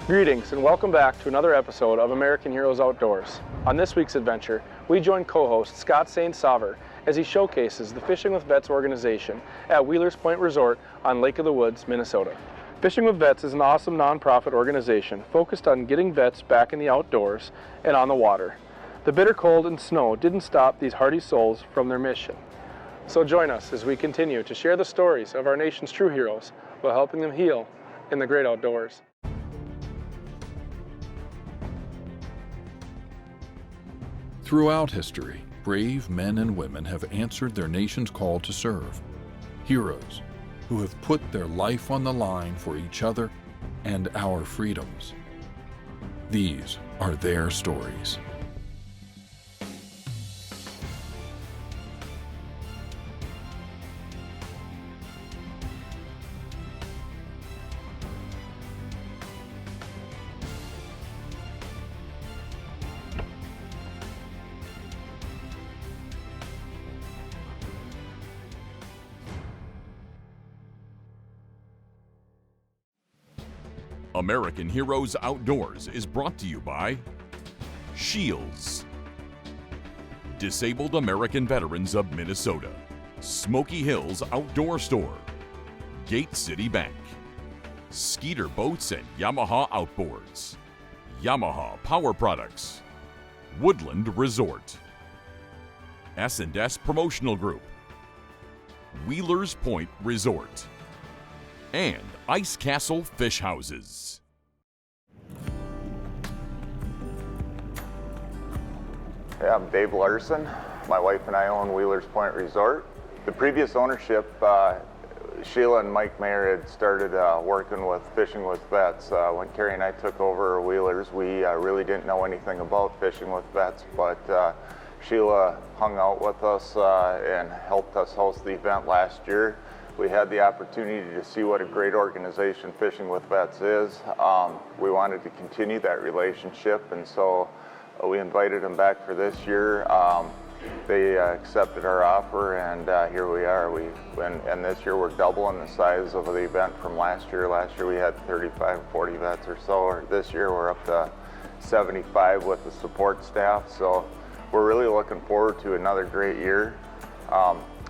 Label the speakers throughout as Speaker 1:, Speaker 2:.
Speaker 1: Greetings and welcome back to another episode of American Heroes Outdoors. On this week's adventure, we join co-host Scott St. Sauver as he showcases the Fishing with Vets organization at Wheelers Point Resort on Lake of the Woods, Minnesota. Fishing with Vets is an awesome nonprofit organization focused on getting vets back in the outdoors and on the water. The bitter cold and snow didn't stop these hardy souls from their mission. So join us as we continue to share the stories of our nation's true heroes while helping them heal in the great outdoors.
Speaker 2: Throughout history, brave men and women have answered their nation's call to serve. Heroes who have put their life on the line for each other and our freedoms. These are their stories.
Speaker 3: American Heroes Outdoors is brought to you by Shields, Disabled American Veterans of Minnesota, Smoky Hills Outdoor Store, Gate City Bank, Skeeter Boats and Yamaha Outboards, Yamaha Power Products, Woodland Resort, S&S Promotional Group, Wheelers Point Resort, and Ice Castle Fish Houses.
Speaker 4: Hey, I'm Dave Larson. My wife and I own Wheelers Point Resort. The previous ownership, Sheila and Mike Mayer had started working with Fishing with Vets. When Carrie and I took over Wheelers, we really didn't know anything about Fishing with Vets, but Sheila hung out with us and helped us host the event last year. We had the opportunity to see what a great organization Fishing with Vets is. We wanted to continue that relationship, and so we invited them back for this year. They accepted our offer, and here we are. And this year we're doubling the size of the event from last year. Last year we had 35, 40 vets or so. This year we're up to 75 with the support staff. So we're really looking forward to another great year.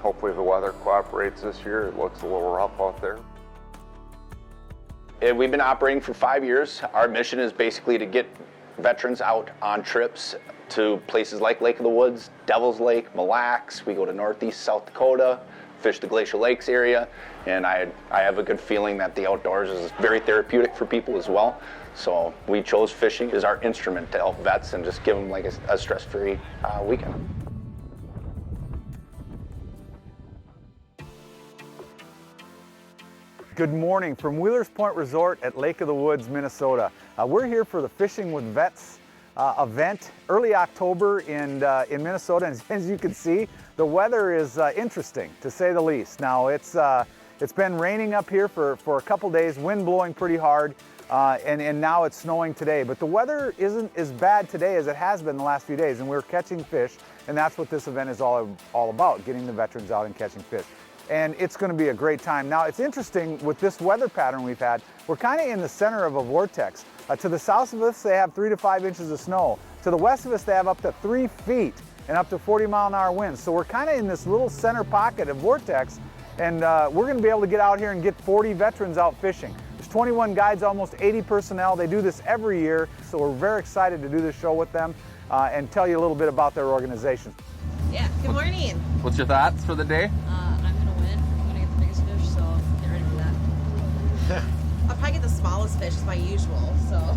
Speaker 4: Hopefully the weather cooperates this year. It looks a little rough out there.
Speaker 5: We've been operating for 5 years. Our mission is basically to get veterans out on trips to places like Lake of the Woods, Devil's Lake, Mille Lacs. We go to Northeast South Dakota, fish the Glacial Lakes area, and I have a good feeling that the outdoors is very therapeutic for people as well. So we chose fishing as our instrument to help vets and just give them like a stress-free weekend.
Speaker 6: Good morning from Wheelers Point Resort at Lake of the Woods, Minnesota. We're here for the Fishing with Vets event, early October in Minnesota. And as you can see, the weather is interesting, to say the least. Now, it's been raining up here for a couple days, wind blowing pretty hard, and now it's snowing today. But the weather isn't as bad today as it has been the last few days, and we're catching fish, and that's what this event is all about, getting the veterans out and catching fish. And it's going to be a great time. Now, it's interesting with this weather pattern we've had, we're kind of in the center of a vortex. To the south of us, they have 3 to 5 inches of snow. To the west of us, they have up to 3 feet and up to 40-mile-an-hour winds. So we're kind of in this little center pocket of vortex, and we're going to be able to get out here and get 40 veterans out fishing. There's 21 guides, almost 80 personnel. They do this every year, so we're very excited to do this show with them and tell you a little bit about their organization.
Speaker 7: Yeah, good morning.
Speaker 8: What's your thoughts for the day?
Speaker 7: I'll probably get the smallest fish as my usual, so.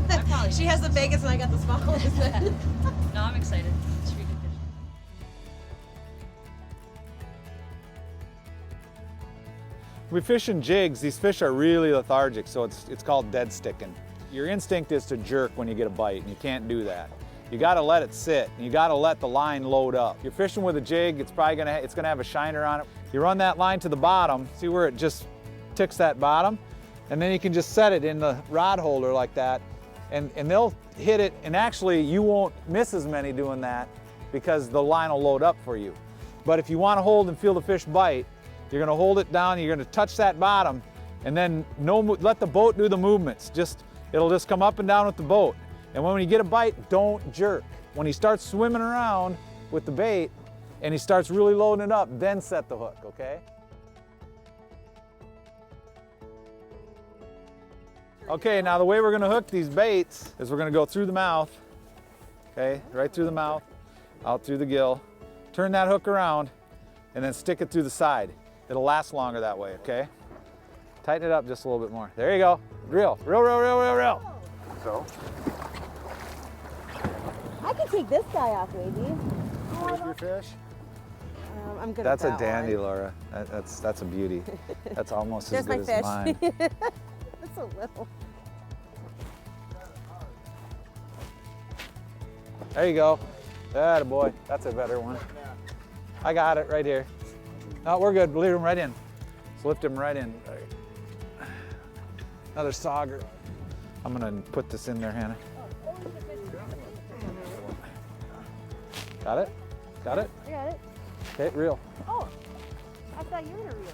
Speaker 7: She has the biggest and I got the smallest.
Speaker 9: No, I'm excited. It's really good fish.
Speaker 6: We fish in jigs. These fish are really lethargic, so it's called dead sticking. Your instinct is to jerk when you get a bite, and you can't do that. You got to let it sit, and you got to let the line load up. You're fishing with a jig, it's gonna have a shiner on it. You run that line to the bottom, see where it just ticks that bottom, and then you can just set it in the rod holder like that, and they'll hit it, and actually you won't miss as many doing that because the line will load up for you. But if you want to hold and feel the fish bite, you're going to hold it down, you're going to touch that bottom, and then let the boat do the movements. Just it'll just come up and down with the boat. And when you get a bite, don't jerk. When he starts swimming around with the bait and he starts really loading it up, then set the hook, okay? Okay, now the way we're gonna hook these baits is we're gonna go through the mouth, okay? Right through the mouth, out through the gill. Turn that hook around and then stick it through the side. It'll last longer that way, okay? Tighten it up just a little bit more. There you go. Reel, reel, reel, reel, reel, reel. So.
Speaker 7: I can take this guy off, maybe.
Speaker 6: Here's your fish.
Speaker 7: I'm good
Speaker 6: That's
Speaker 7: at that
Speaker 6: a dandy,
Speaker 7: one.
Speaker 6: Laura. That's a beauty. That's almost as
Speaker 7: There's
Speaker 6: good
Speaker 7: my
Speaker 6: as
Speaker 7: fish.
Speaker 6: mine.
Speaker 7: That's a little.
Speaker 6: There you go. Atta boy. That's a better one. I got it right here. No, we're good. Leave him right in. Just lift him right in. Another sauger. I'm gonna put this in there, Hannah. Got it? Got it?
Speaker 7: I got it.
Speaker 6: Okay, reel.
Speaker 7: Oh, I thought you were gonna reel it.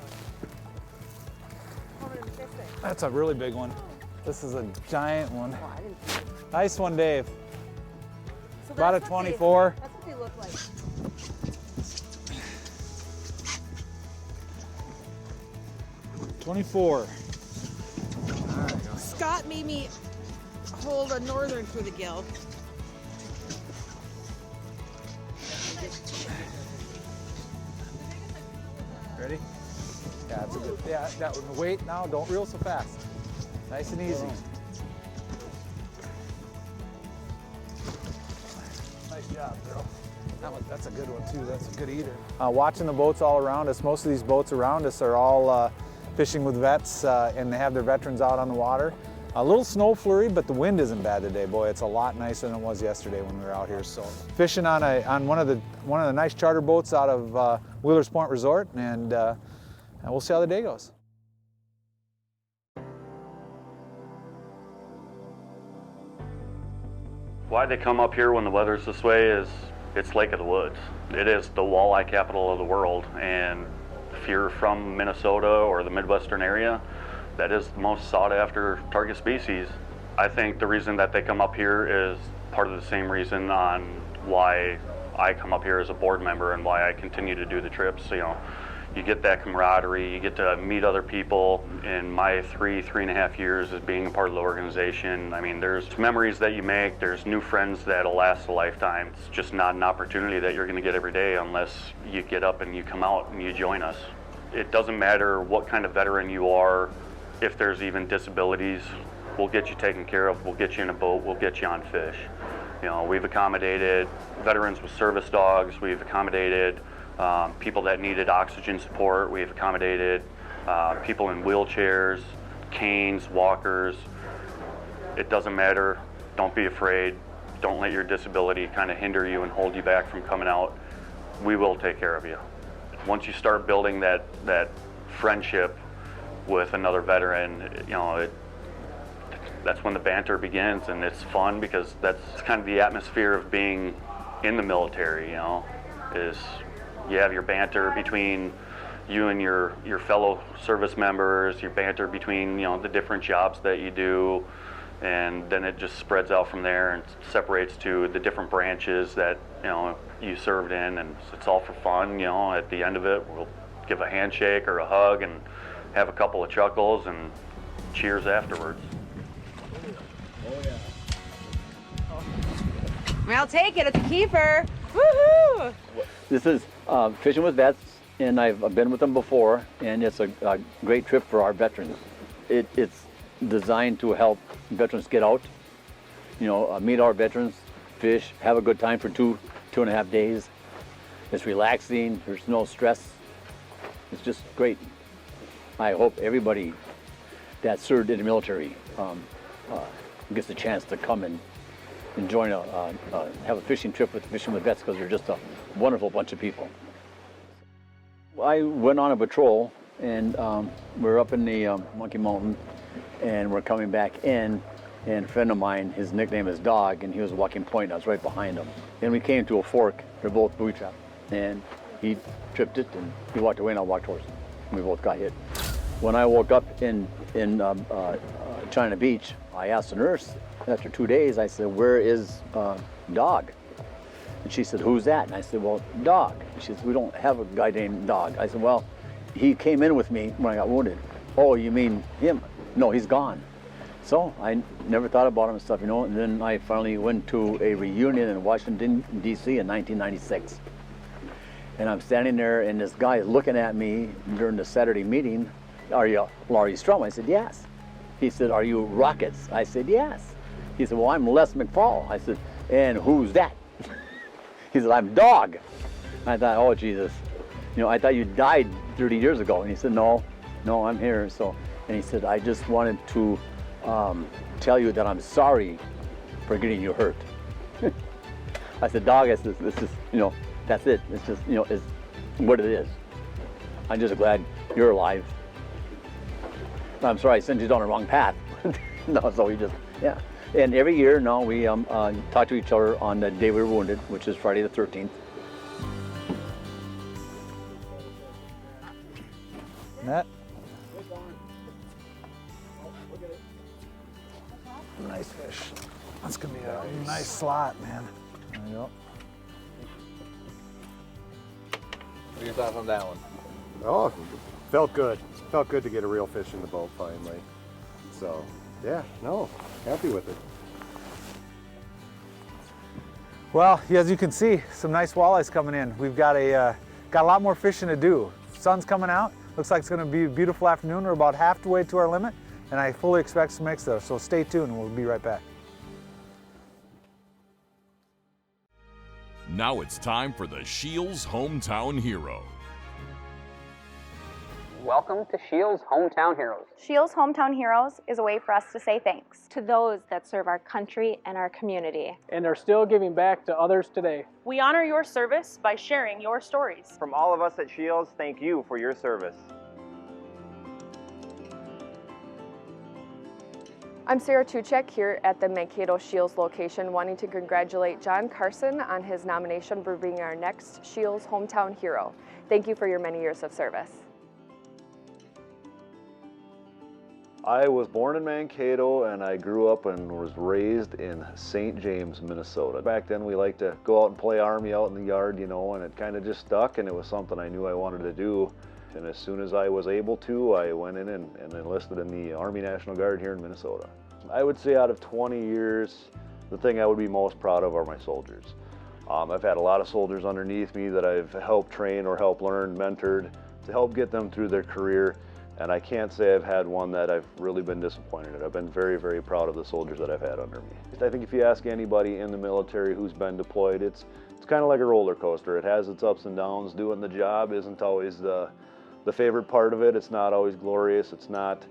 Speaker 7: Hold it in the fish thing.
Speaker 6: That's a really big one. This is a giant one.
Speaker 7: Oh, I didn't see it.
Speaker 6: Nice one, Dave.
Speaker 7: So
Speaker 6: About a
Speaker 7: that's what
Speaker 6: 24.
Speaker 7: That's what they look like.
Speaker 6: 24.
Speaker 7: Scott made me hold a northern through the gill.
Speaker 6: Ready? Yeah, that's a good. Yeah, that one. Wait now. Don't reel so fast. Nice and easy. Nice job, Bill. That's a good one too. That's a good eater. Watching the boats all around us. Most of these boats around us are all fishing with vets, and they have their veterans out on the water. A little snow flurry, but the wind isn't bad today. Boy, it's a lot nicer than it was yesterday when we were out here. So fishing on one of the nice charter boats out of Wheelers Point Resort, and we'll see how the day goes.
Speaker 8: Why they come up here when the weather's this way is it's Lake of the Woods. It is the walleye capital of the world, and if you're from Minnesota or the Midwestern area, that is the most sought after target species. I think the reason that they come up here is part of the same reason on why I come up here as a board member and why I continue to do the trips. You know, you get that camaraderie, you get to meet other people. In my three and a half years as being a part of the organization, I mean, there's memories that you make, there's new friends that'll last a lifetime. It's just not an opportunity that you're gonna get every day unless you get up and you come out and you join us. It doesn't matter what kind of veteran you are, if there's even disabilities, we'll get you taken care of, we'll get you in a boat, we'll get you on fish. You know, we've accommodated veterans with service dogs, we've accommodated people that needed oxygen support, we've accommodated people in wheelchairs, canes, walkers. It doesn't matter, don't be afraid, don't let your disability kind of hinder you and hold you back from coming out. We will take care of you. Once you start building that friendship with another veteran, you know, that's when the banter begins, and it's fun because that's kind of the atmosphere of being in the military, you know, is you have your banter between you and your fellow service members, your banter between, you know, the different jobs that you do, and then it just spreads out from there and separates to the different branches that, you know, you served in, and it's all for fun, you know. At the end of it, we'll give a handshake or a hug and have a couple of chuckles and cheers afterwards.
Speaker 7: I mean, I'll take it. It's a keeper. Woohoo!
Speaker 10: This is Fishing with Vets, and I've been with them before, and it's a great trip for our veterans. It's designed to help veterans get out, you know, meet our veterans, fish, have a good time for two and a half days. It's relaxing. There's no stress. It's just great. I hope everybody that served in the military gets a chance to come and join have a fishing trip with Fishing with Vets, because they're just a wonderful bunch of people. I went on a patrol, and we're up in the Monkey Mountain, and we're coming back in, and a friend of mine, his nickname is Dog, and he was walking point, and I was right behind him. And we came to a fork. They're both booby trapped, and he tripped it, and he walked away, and I walked towards him. We both got hit. When I woke up in China Beach, I asked the nurse after 2 days, I said, where is Dog? And she said, who's that? And I said, well, Dog. And she said, we don't have a guy named Dog. I said, well, he came in with me when I got wounded. Oh, you mean him? No, he's gone. So I never thought about him and stuff, you know, and then I finally went to a reunion in Washington, D.C. in 1996. And I'm standing there and this guy is looking at me during the Saturday meeting. Are you Laurie Strum? I said, yes. He said, are you Rockets? I said, yes. He said, well, I'm Les McFall. I said, and who's that? He said, I'm Dog. I thought, oh, Jesus. You know, I thought you died 30 years ago. And he said, no, I'm here. So, and he said, I just wanted to tell you that I'm sorry for getting you hurt. I said, Dog, this is, you know, that's it. It's just, you know, it's what it is. I'm just glad you're alive. I'm sorry I sent you down the wrong path. No, so we just, yeah. And every year now we talk to each other on the day we were wounded, which is Friday the 13th.
Speaker 6: Matt? Nice fish. That's gonna be a nice slot, man. There you go.
Speaker 11: What are your thoughts on that one?
Speaker 12: Oh, felt good. Felt good to get a real fish in the boat finally. So, yeah, no, happy with it.
Speaker 6: Well, as you can see, some nice walleyes coming in. We've got a lot more fishing to do. Sun's coming out. Looks like it's going to be a beautiful afternoon. We're about halfway to our limit, and I fully expect some mix there. So stay tuned, and we'll be right back.
Speaker 3: Now it's time for the Shields Hometown Hero.
Speaker 13: Welcome to Shields Hometown Heroes.
Speaker 14: Shields Hometown Heroes is a way for us to say thanks to those that serve our country and our community.
Speaker 15: And are still giving back to others today.
Speaker 16: We honor your service by sharing your stories.
Speaker 17: From all of us at Shields, thank you for your service.
Speaker 18: I'm Sarah Tuchek here at the Mankato Shields location, wanting to congratulate John Carson on his nomination for being our next Shields Hometown Hero. Thank you for your many years of service.
Speaker 19: I was born in Mankato and I grew up and was raised in St. James, Minnesota. Back then we liked to go out and play Army out in the yard, you know, and it kind of just stuck, and it was something I knew I wanted to do. And as soon as I was able to, I went in and enlisted in the Army National Guard here in Minnesota. I would say out of 20 years, the thing I would be most proud of are my soldiers. I've had a lot of soldiers underneath me that I've helped train or helped learn, mentored, to help get them through their career. And I can't say I've had one that I've really been disappointed in. I've been very, very proud of the soldiers that I've had under me. I think if you ask anybody in the military who's been deployed, it's kind of like a roller coaster. It has its ups and downs. Doing the job isn't always the favorite part of it. It's not always glorious. It's not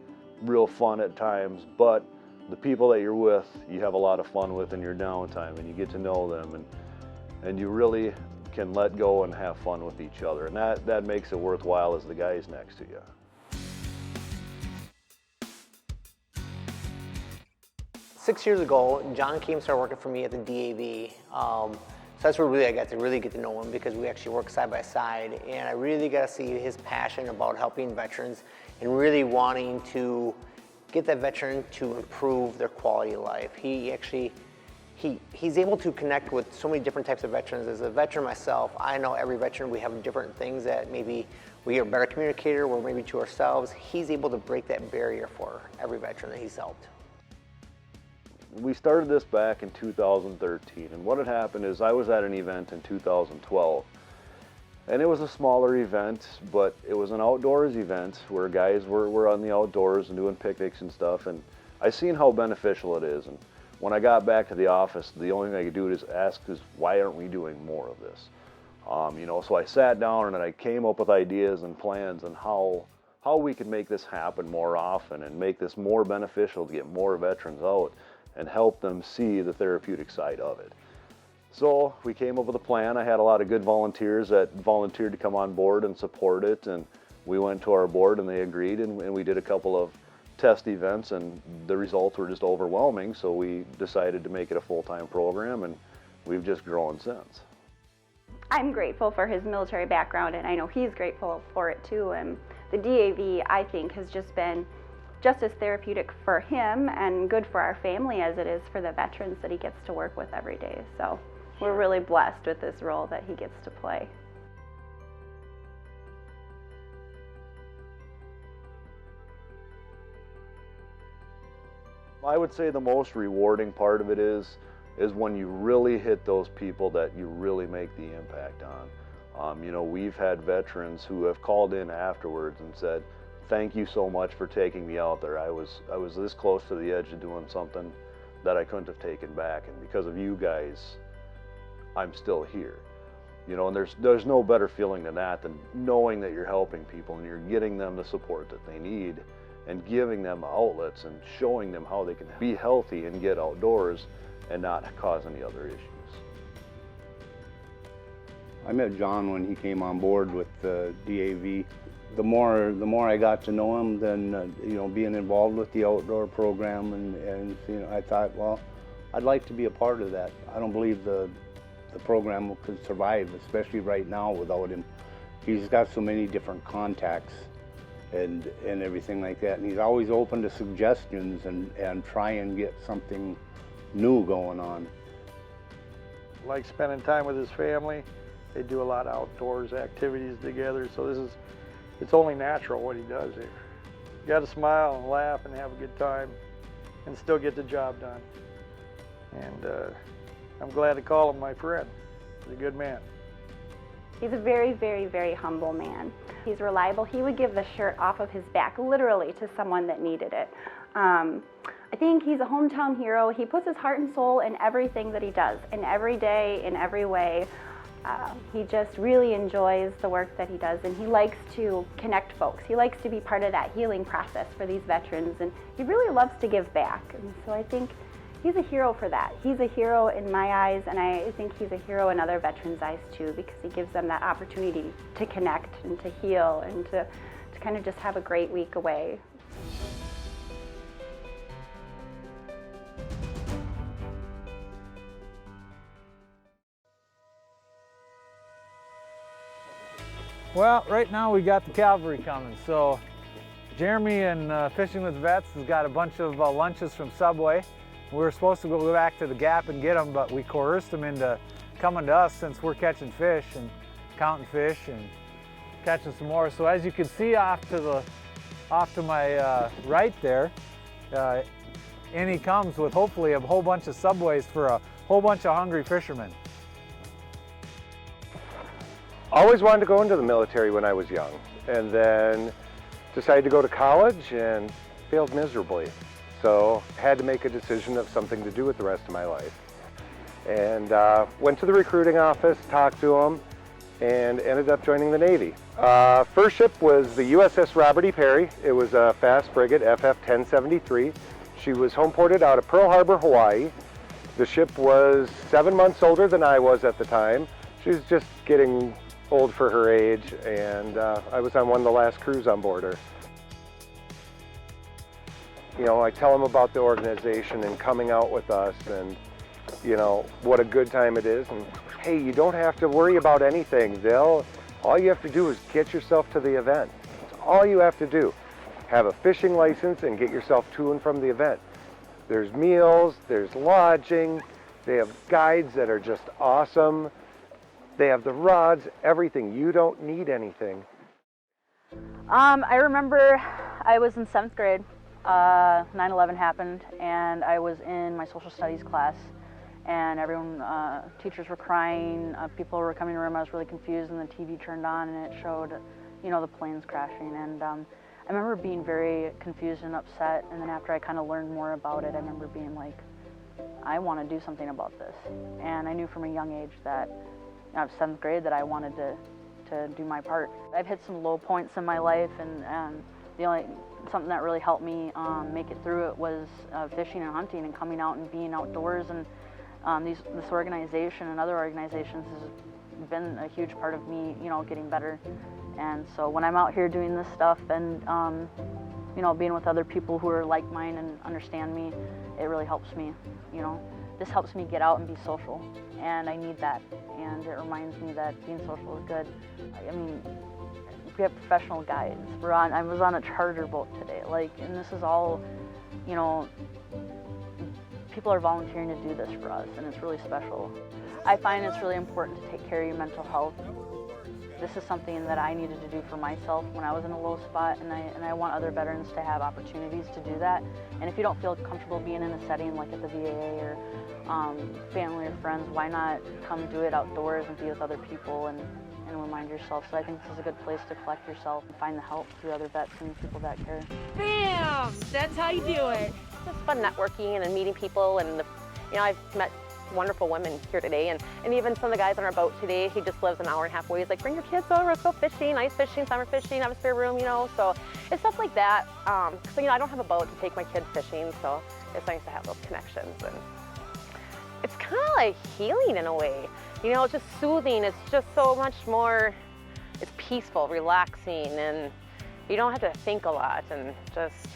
Speaker 19: real fun at times, but the people that you're with, you have a lot of fun with in your downtime, and you get to know them, and you really can let go and have fun with each other. And that makes it worthwhile as the guy's next to you.
Speaker 13: 6 years ago, John came and started working for me at the DAV. So that's where really I got to get to know him, because we actually work side by side, and I really got to see his passion about helping veterans and really wanting to get that veteran to improve their quality of life. He's able to connect with so many different types of veterans. As a veteran myself, I know every veteran, we have different things that maybe we are a better communicator, or maybe to ourselves. He's able to break that barrier for every veteran that he's helped.
Speaker 19: We started this back in 2013, and what had happened is I was at an event in 2012, and it was a smaller event, but it was an outdoors event where guys were on the outdoors and doing picnics and stuff, and I seen how beneficial it is. And when I got back to the office, the only thing I could do is ask, why aren't we doing more of this? You know, so I sat down and I came up with ideas and plans on how we could make this happen more often and make this more beneficial to get more veterans out and help them see the therapeutic side of it. So we came up with a plan. I had a lot of good volunteers that volunteered to come on board and support it, and we went to our board and they agreed, and we did a couple of test events, and the results were just overwhelming, so we decided to make it a full-time program, and we've just grown since.
Speaker 20: I'm grateful for his military background, and I know he's grateful for it too. And the DAV, I think, has just been just as therapeutic for him and good for our family as it is for the veterans that he gets to work with every day. So we're really blessed with this role that he gets to play.
Speaker 19: I would say the most rewarding part of it is when you really hit those people that you really make the impact on. You know, we've had veterans who have called in afterwards and said, "Thank you so much for taking me out there. I was this close to the edge of doing something that I couldn't have taken back, and because of you guys, I'm still here." You know, and there's no better feeling than that, than knowing that you're helping people and you're getting them the support that they need and giving them outlets and showing them how they can be healthy and get outdoors and not cause any other issues.
Speaker 21: I met John when he came on board with the DAV. The more I got to know him, then you know, being involved with the outdoor program, and you know, I thought, well, I'd like to be a part of that. I don't believe the program could survive, especially right now without him. He's got so many different contacts and everything like that, and he's always open to suggestions and try and get something new going on.
Speaker 1: Like spending time with his family. They do a lot of outdoors activities together, so it's only natural what he does here. You got to smile and laugh and have a good time and still get the job done. And I'm glad to call him my friend. He's a good man.
Speaker 20: He's a very, very, very humble man. He's reliable. He would give the shirt off of his back, literally, to someone that needed it. I think he's a hometown hero. He puts his heart and soul in everything that he does, in every day, in every way. He just really enjoys the work that he does, and he likes to connect folks. He likes to be part of that healing process for these veterans, and he really loves to give back. And so I think he's a hero for that. He's a hero in my eyes, and I think he's a hero in other veterans' eyes too, because he gives them that opportunity to connect and to heal and to kind of just have a great week away.
Speaker 6: Well, right now we got the cavalry coming, so Jeremy and Fishing with Vets has got a bunch of lunches from Subway. We were supposed to go back to the Gap and get them, but we coerced them into coming to us since we're catching fish and counting fish and catching some more. So as you can see off to my right there, in he comes with hopefully a whole bunch of Subways for a whole bunch of hungry fishermen.
Speaker 12: Always wanted to go into the military when I was young, and then decided to go to college and failed miserably. So had to make a decision of something to do with the rest of my life. And went to the recruiting office, talked to them, and ended up joining the Navy. First ship was the USS Robert E. Perry. It was a fast frigate, FF-1073. She was home ported out of Pearl Harbor, Hawaii. The ship was 7 months older than I was at the time. She was just getting old for her age, and I was on one of the last crews on board her. You know, I tell them about the organization and coming out with us, and you know, what a good time it is, and hey, you don't have to worry about anything. All you have to do is get yourself to the event. That's all you have to do. Have a fishing license and get yourself to and from the event. There's meals, there's lodging, they have guides that are just awesome. They have the rods, everything. You don't need anything.
Speaker 9: I remember I was in 7th grade. 9/11 happened, and I was in my social studies class, and everyone, teachers were crying, people were coming to the room. I was really confused, and the TV turned on, and it showed, you know, the planes crashing. And I remember being very confused and upset, and then after I kind of learned more about it, I remember being like, I want to do something about this. And I knew from a young age that, I was 7th grade, that I wanted to do my part. I've hit some low points in my life, and something that really helped me make it through it was fishing and hunting and coming out and being outdoors. And this organization and other organizations has been a huge part of me, you know, getting better. And so when I'm out here doing this stuff and you know, being with other people who are like mine and understand me, it really helps me, you know. This helps me get out and be social, and I need that, and it reminds me that being social is good. I mean, we have professional guides. I was on a charter boat today, and this is all, people are volunteering to do this for us, and it's really special. I find it's really important to take care of your mental health. This is something that I needed to do for myself when I was in a low spot, and I want other veterans to have opportunities to do that. And if you don't feel comfortable being in a setting like at the VA or family or friends, why not come do it outdoors and be with other people and remind yourself. So I think this is a good place to collect yourself and find the help through other vets and people that care.
Speaker 2: Bam! That's how you do it.
Speaker 22: It's fun networking and meeting people, and I've met wonderful women here today, and even some of the guys on our boat today, he just lives an hour and a half away. He's like, bring your kids over, let's go fishing, ice fishing, summer fishing, have a spare room, so it's stuff like that. So I don't have a boat to take my kids fishing, so it's nice to have those connections, and it's kind of like healing in a way. It's just soothing. It's just so much more, it's peaceful, relaxing, and you don't have to think a lot, and just,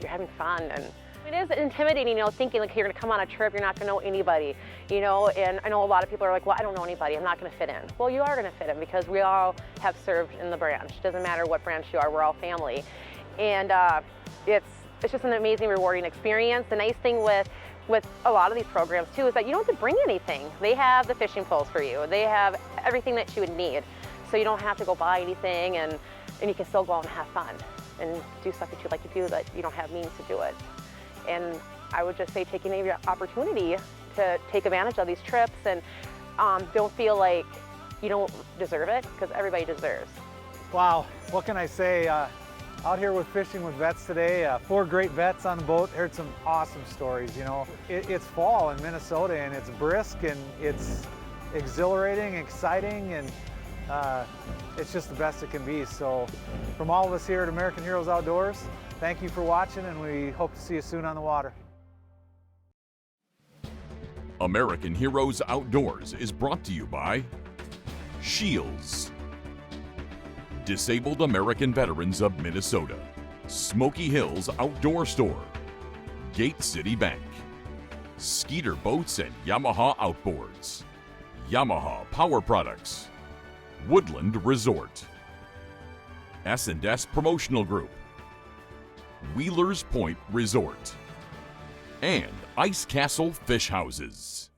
Speaker 22: you're having fun. And it is intimidating, thinking like you're gonna come on a trip, you're not gonna know anybody, and I know a lot of people are like, well, I don't know anybody, I'm not gonna fit in. Well, you are gonna fit in because we all have served in the branch. It doesn't matter what branch you are, we're all family. And it's just an amazing, rewarding experience. The nice thing with a lot of these programs too is that you don't have to bring anything. They have the fishing poles for you. They have everything that you would need. So you don't have to go buy anything, and you can still go out and have fun and do stuff that you like to do that you don't have means to do it. And I would just say taking every opportunity to take advantage of these trips, and don't feel like you don't deserve it, because everybody deserves.
Speaker 6: Wow, what can I say? Out here with Fishing with Vets today, 4 great vets on the boat. Heard some awesome stories, It's fall in Minnesota, and it's brisk, and it's exhilarating, exciting, and it's just the best it can be. So from all of us here at American Heroes Outdoors, thank you for watching, and we hope to see you soon on the water.
Speaker 3: American Heroes Outdoors is brought to you by Shields, Disabled American Veterans of Minnesota, Smoky Hills Outdoor Store, Gate City Bank, Skeeter Boats and Yamaha Outboards, Yamaha Power Products, Woodland Resort, S&S Promotional Group, Wheelers Point Resort, and Ice Castle Fish Houses.